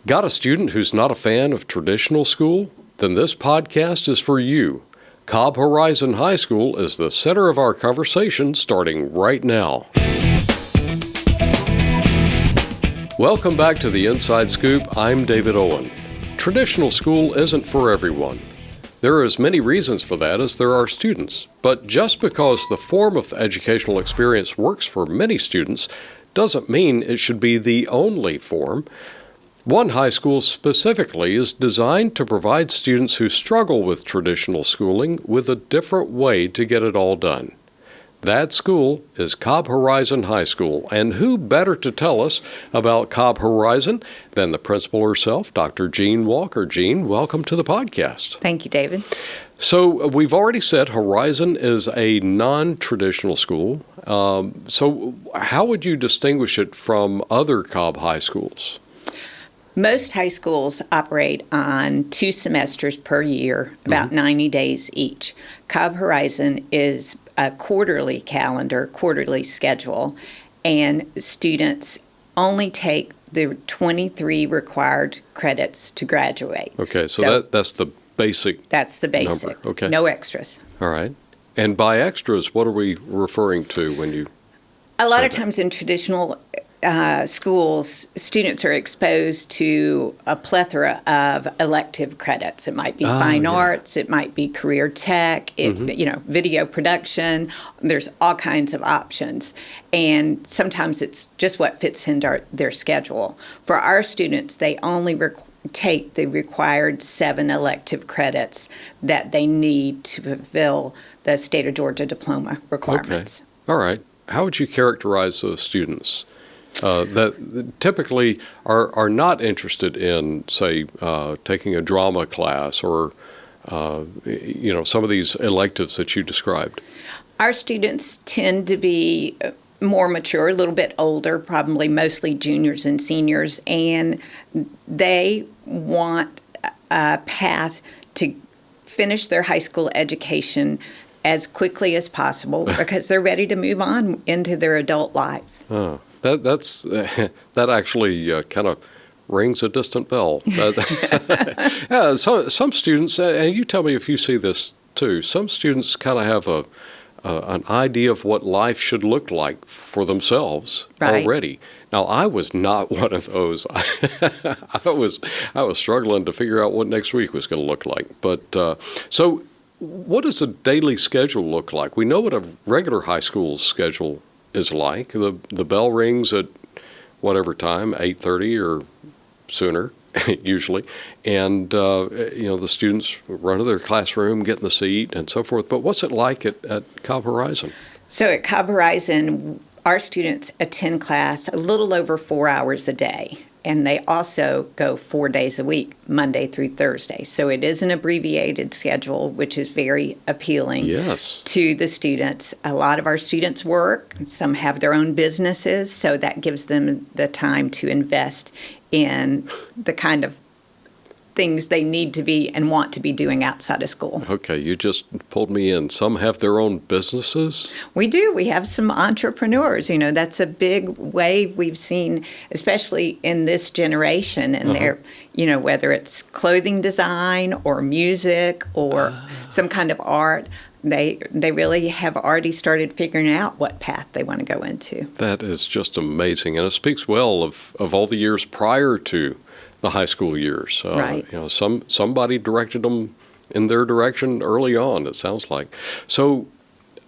Got a student who's not a fan of traditional school? Then this podcast is for you. Cobb Horizon High School is the center of our conversation starting right now. Welcome back to the Inside Scoop. I'm David Owen. Traditional school isn't for everyone. There are as many reasons for that as there are students. But just because the form of educational experience works for many students doesn't mean it should be the only form. One high school specifically is designed to provide students who struggle with traditional schooling with a different way to get it all done. That school is Cobb Horizon High School, and who better to tell us about Cobb Horizon than the principal herself, Dr. Jeanne Walker. Jeanne, welcome to the podcast. Thank you, David. So we've already said Horizon is a non-traditional school. So how would you distinguish it from other Cobb high schools? Most high schools operate on 2 semesters per year, about 90 days each. Cobb Horizon is a quarterly calendar, quarterly schedule, and students only take the 23 required credits to graduate. Okay, so that's the basic. That's the basic. Number. Okay. No extras. All right. And by extras, what are we referring to when you A lot say of that? times in traditional schools, students are exposed to a plethora of elective credits. It might be fine arts, it might be career tech, video production. There's all kinds of options. And sometimes it's just what fits into their schedule. For our students, they only take the required 7 elective credits that they need to fulfill the state of Georgia diploma requirements. Okay. All right. How would you characterize those students that typically are not interested in, say, taking a drama class or, some of these electives that you described? Our students tend to be more mature, a little bit older, probably mostly juniors and seniors, and they want a path to finish their high school education as quickly as possible because they're ready to move on into their adult life. Oh, that actually kind of rings a distant bell. Yeah, some students, and you tell me if you see this too, some students kind of have an idea of what life should look like for themselves already. Now, I was not one of those. I was struggling to figure out what next week was going to look like. But so what does a daily schedule look like? We know what a regular high school schedule is like. The bell rings at whatever time, 8:30 or sooner, usually. And, the students run to their classroom, get in the seat, and so forth. But what's it like at Cobb Horizon? So at Cobb Horizon, our students attend class a little over 4 hours a day. And they also go 4 days a week, Monday through Thursday. So it is an abbreviated schedule, which is very appealing to the students. A lot of our students work. Some have their own businesses, so that gives them the time to invest in the kind of things they need to be and want to be doing outside of school. Okay, you just pulled me in. Some have their own businesses? We do. We have some entrepreneurs. That's a big wave we've seen, especially in this generation. And they're, whether it's clothing design or music or some kind of art, they really have already started figuring out what path they want to go into. That is just amazing. And it speaks well of all the years prior to the high school years. Right. Somebody directed them in their direction early on, it sounds like. So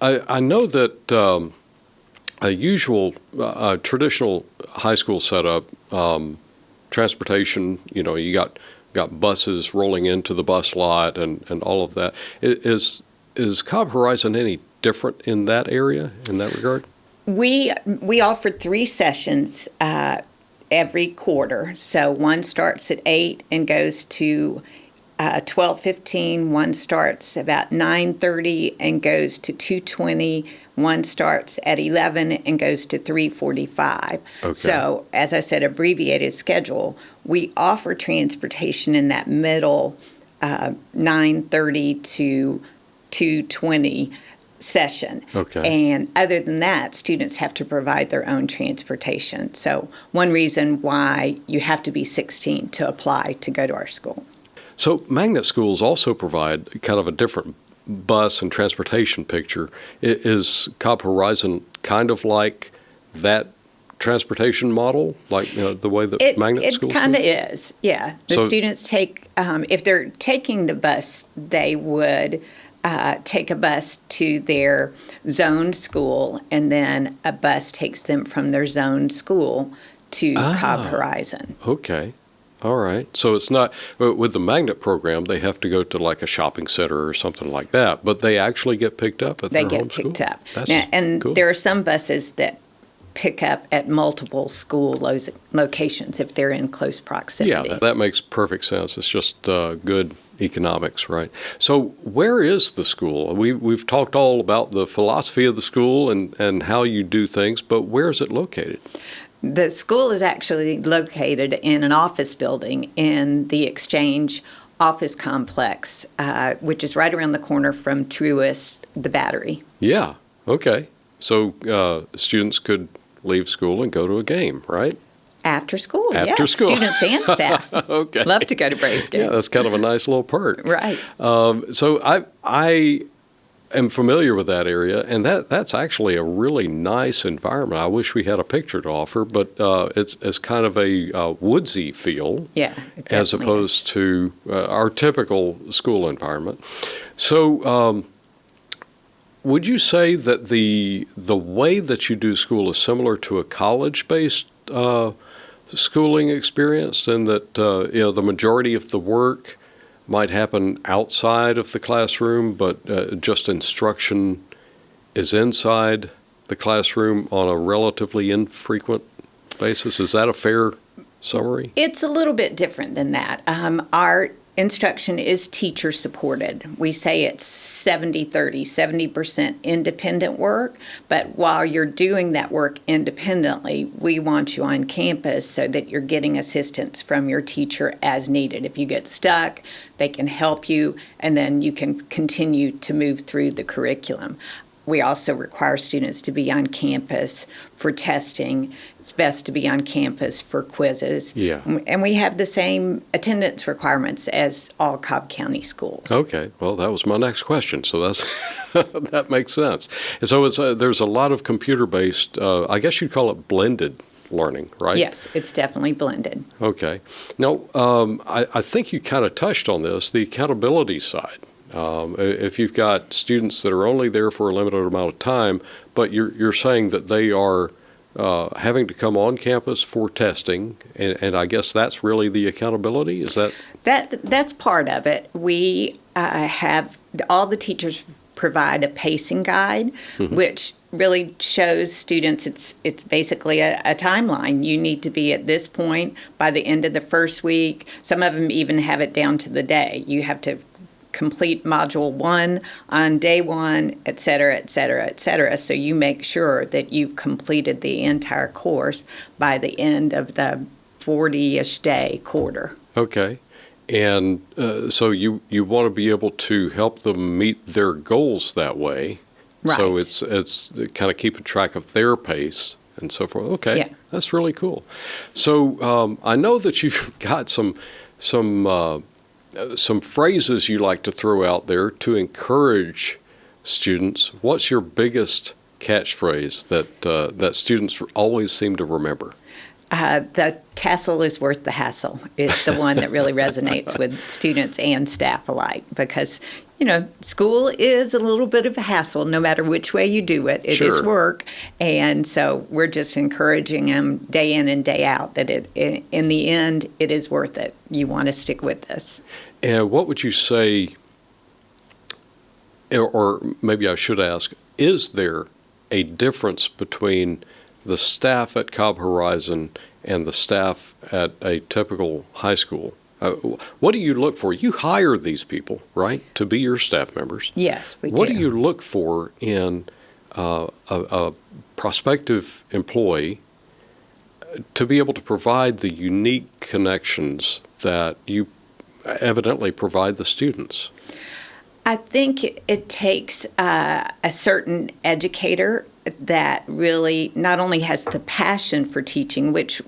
I know that a usual traditional high school setup, transportation, you got buses rolling into the bus lot and all of that. Is Cobb Horizon any different in that area, in that regard? We offer 3 sessions every quarter. So one starts at 8 and goes to 12:15. One starts about 9:30 and goes to 2:20. One starts at 11 and goes to 3:45. Okay. So, as I said, abbreviated schedule. We offer transportation in that middle 9:30 to 2:20 session. Okay. And other than that, students have to provide their own transportation. So one reason why you have to be 16 to apply to go to our school. So magnet schools also provide kind of a different bus and transportation picture. Is Cobb Horizon kind of like that transportation model, like the way that magnet schools It kind of is, yeah. The students take, if they're taking the bus, they would take a bus to their zoned school, and then a bus takes them from their zoned school to Cobb Horizon. Okay. All right. So it's not, with the magnet program, they have to go to like a shopping center or something like that, but they actually get picked up at their home school? They get picked up. That's and cool. There are some buses that pick up at multiple school locations if they're in close proximity. Yeah, that makes perfect sense. It's just good economics, right? So where is the school? We've talked all about the philosophy of the school and how you do things, but where is it located? The school is actually located in an office building in the Exchange office complex, which is right around the corner from Truist, the Battery. Yeah, okay. So students could leave school and go to a game, right? After school, After school. Students and staff. Okay. Love to go to Braves games. Yeah, that's kind of a nice little perk. Right. So I am familiar with that area, and that's actually a really nice environment. I wish we had a picture to offer, but it's kind of a woodsy feel, Yeah, it as definitely opposed to our typical school environment. So would you say that the way that you do school is similar to a college-based schooling experience, and that the majority of the work might happen outside of the classroom, but just instruction is inside the classroom on a relatively infrequent basis? Is that a fair summary? It's a little bit different than that. Our instruction is teacher supported. We say it's 70-30, 70% independent work, but while you're doing that work independently, we want you on campus so that you're getting assistance from your teacher as needed. If you get stuck, they can help you, and then you can continue to move through the curriculum. We also require students to be on campus for testing. It's best to be on campus for quizzes. Yeah. And we have the same attendance requirements as all Cobb County schools. Okay, well, that was my next question, so that's that makes sense. And so there's a lot of computer-based, I guess you'd call it blended learning, right? Yes, it's definitely blended. Okay. Now, I think you kind of touched on this, the accountability side. If you've got students that are only there for a limited amount of time, but you're saying that they are having to come on campus for testing, and I guess that's really the accountability? Is that? That's part of it. We have all the teachers provide a pacing guide, which really shows students it's basically a timeline. You need to be at this point by the end of the first week. Some of them even have it down to the day. You have to complete module 1 on day 1, et cetera, et cetera, et cetera. So you make sure that you've completed the entire course by the end of the 40-ish day quarter. Okay. And so you want to be able to help them meet their goals that way. Right. So it's kind of keeping track of their pace and so forth. Okay. Yeah. That's really cool. So I know that you've got some phrases you like to throw out there to encourage students. What's your biggest catchphrase that students always seem to remember? The Tassel is worth the hassle is the one that really resonates with students and staff alike, because, school is a little bit of a hassle no matter which way you do it. It is work. And so we're just encouraging them day in and day out that in the end, it is worth it. You want to stick with this. And what would you say, or maybe I should ask, is there a difference between the staff at Cobb Horizon and the staff at a typical high school? What do you look for? You hire these people, right, to be your staff members? Yes, we do. What do you look for in a prospective employee to be able to provide the unique connections that you evidently provide the students? I think it takes a certain educator that really not only has the passion for teaching, which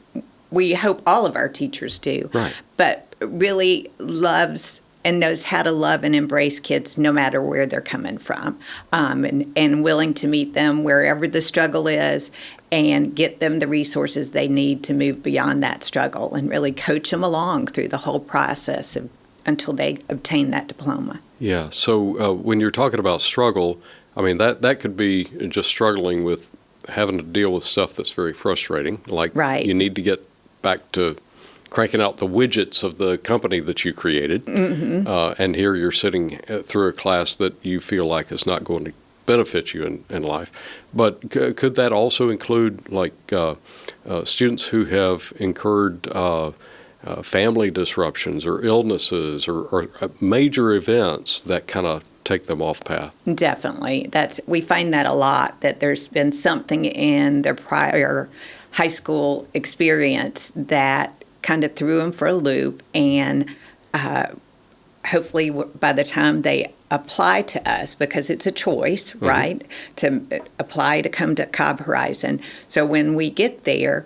we hope all of our teachers do, Right. but really loves and knows how to love and embrace kids no matter where they're coming from, and willing to meet them wherever the struggle is and get them the resources they need to move beyond that struggle and really coach them along through the whole process until they obtain that diploma. Yeah. So when you're talking about struggle, I mean, that could be just struggling with having to deal with stuff that's very frustrating. Like Right. you need to get back to cranking out the widgets of the company that you created. Mm-hmm. And here you're sitting through a class that you feel like is not going to benefit you in life. But could that also include like students who have incurred family disruptions or illnesses or major events that kind of take them off path? Definitely. We find that a lot, that there's been something in their prior high school experience that kind of threw them for a loop, and hopefully by the time they apply to us, because it's a choice, mm-hmm. right, to apply to come to Cobb Horizon. So when we get there,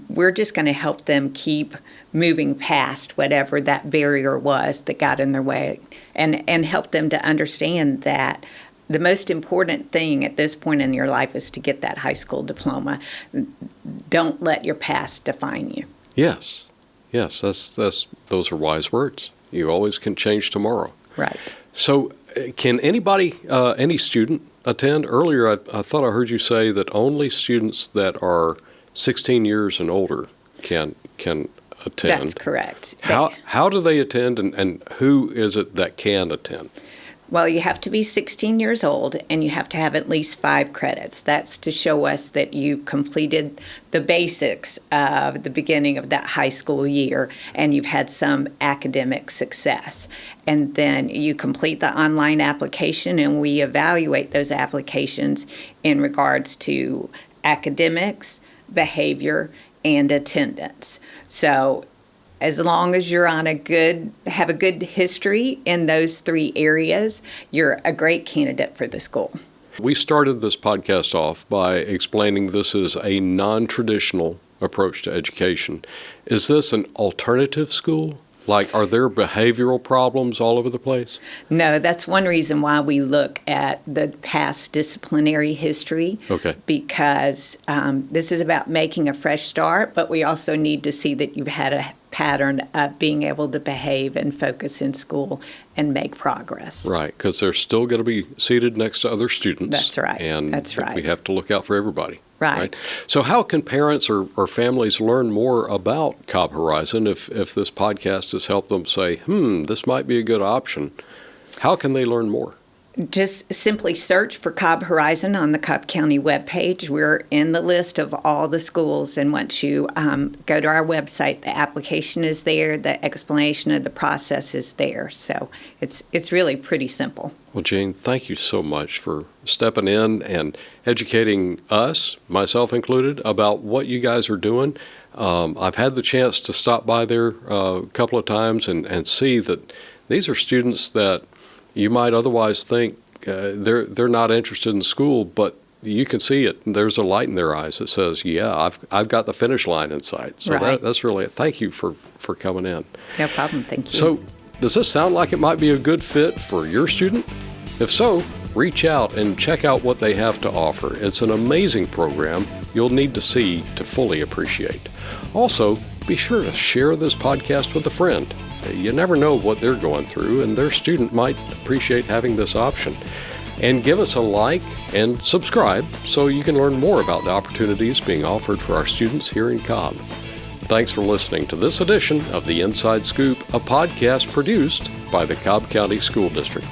we're just going to help them keep moving past whatever that barrier was that got in their way, and help them to understand that the most important thing at this point in your life is to get that high school diploma. Don't let your past define you. Yes, that's those are wise words. You always can change tomorrow. Right. So can anybody, any student attend? Earlier I thought I heard you say that only students that are 16 years and older can attend. That's correct. How do they attend, and who is it that can attend? Well, you have to be 16 years old, and you have to have at least 5 credits. That's to show us that you completed the basics of the beginning of that high school year, and you've had some academic success. And then you complete the online application, and we evaluate those applications in regards to academics, behavior, and attendance. So as long as you're have a good history in those 3 areas, you're a great candidate for the school. We started this podcast off by explaining this is a non-traditional approach to education. Is this an alternative school? Like, are there behavioral problems all over the place? No, that's one reason why we look at the past disciplinary history. Okay. Because this is about making a fresh start, but we also need to see that you've had a pattern of being able to behave and focus in school and make progress. Right, because they're still going to be seated next to other students. That's right. And that's right. We have to look out for everybody. Right. So how can parents or families learn more about Cobb Horizon if this podcast has helped them say, this might be a good option? How can they learn more? Just simply search for Cobb Horizon on the Cobb County webpage. We're in the list of all the schools, and once you go to our website, the application is there, the explanation of the process is there. So it's really pretty simple. Well, Jeanne, thank you so much for stepping in and educating us, myself included, about what you guys are doing. I've had the chance to stop by there a couple of times and see that these are students that you might otherwise think they're not interested in school, but you can see it. There's a light in their eyes that says, yeah, I've got the finish line in sight. So right. that's really it. Thank you for coming in. No problem. Thank you. So does this sound like it might be a good fit for your student? If so, reach out and check out what they have to offer. It's an amazing program you'll need to see to fully appreciate. Also, be sure to share this podcast with a friend. You never know what they're going through, and their student might appreciate having this option. And give us a like and subscribe so you can learn more about the opportunities being offered for our students here in Cobb. Thanks for listening to this edition of The Inside Scoop, a podcast produced by the Cobb County School District.